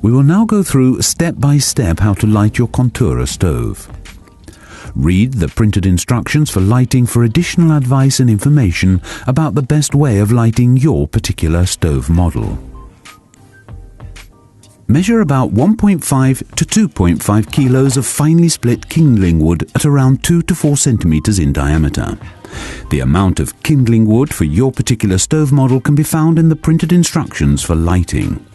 We will now go through step by step how to light your Contura stove. Read the printed instructions for lighting for additional advice and information about the best way of lighting your particular stove model. Measure about 1.5 to 2.5 kilos of finely split kindling wood at around 2 to 4 centimeters in diameter. The amount of kindling wood for your particular stove model can be found in the printed instructions for lighting.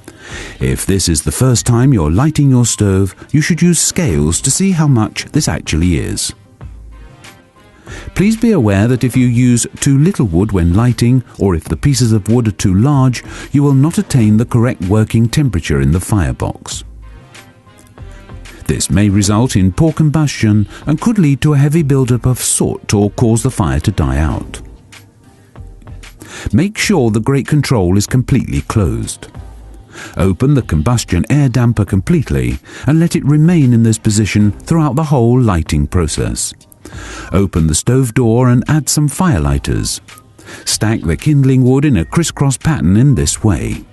If this is the first time you're lighting your stove, you should use scales to see how much this actually is. Please be aware that if you use too little wood when lighting, or if the pieces of wood are too large, you will not attain the correct working temperature in the firebox. This may result in poor combustion and could lead to a heavy buildup of soot or cause the fire to die out. Make sure the grate control is completely closed. Open the combustion air damper completely and let it remain in this position throughout the whole lighting process. Open the stove door and add some firelighters. Stack the kindling wood in a crisscross pattern in this way.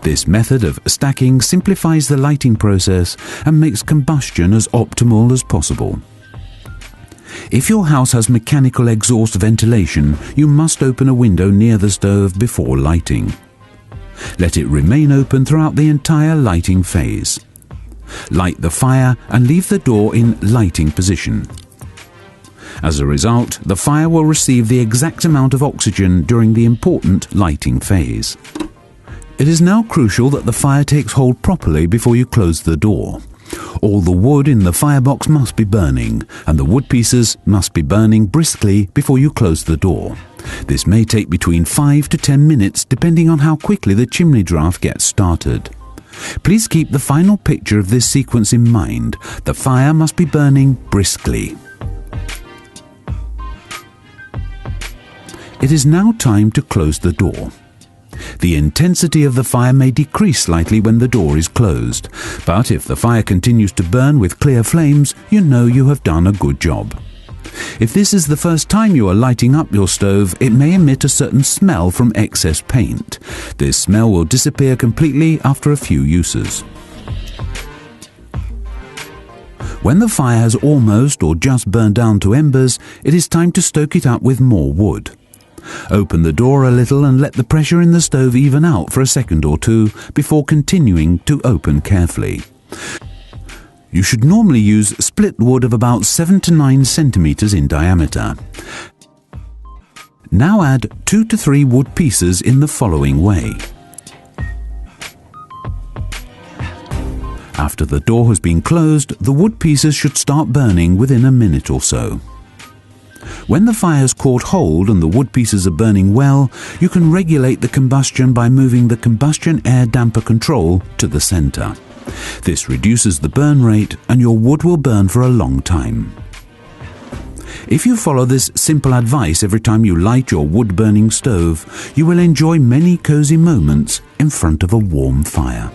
This method of stacking simplifies the lighting process and makes combustion as optimal as possible. If your house has mechanical exhaust ventilation, you must open a window near the stove before lighting. Let it remain open throughout the entire lighting phase. Light the fire and leave the door in lighting position. As a result, the fire will receive the exact amount of oxygen during the important lighting phase. It is now crucial that the fire takes hold properly before you close the door. All the wood in the firebox must be burning, and the wood pieces must be burning briskly before you close the door. This may take between 5 to 10 minutes depending on how quickly the chimney draft gets started. Please keep the final picture of this sequence in mind. The fire must be burning briskly. It is now time to close the door. The intensity of the fire may decrease slightly when the door is closed, but if the fire continues to burn with clear flames, you know you have done a good job. If this is the first time you are lighting up your stove, it may emit a certain smell from excess paint. This smell will disappear completely after a few uses. When the fire has almost or just burned down to embers, it is time to stoke it up with more wood. Open the door a little and let the pressure in the stove even out for a second or two before continuing to open carefully. You should normally use split wood of about 7 to 9 centimeters in diameter. Now add 2 to 3 wood pieces in the following way. After the door has been closed, the wood pieces should start burning within a minute or so. When the fire has caught hold and the wood pieces are burning well, you can regulate the combustion by moving the combustion air damper control to the center. This reduces the burn rate and your wood will burn for a long time. If you follow this simple advice every time you light your wood-burning stove, you will enjoy many cozy moments in front of a warm fire.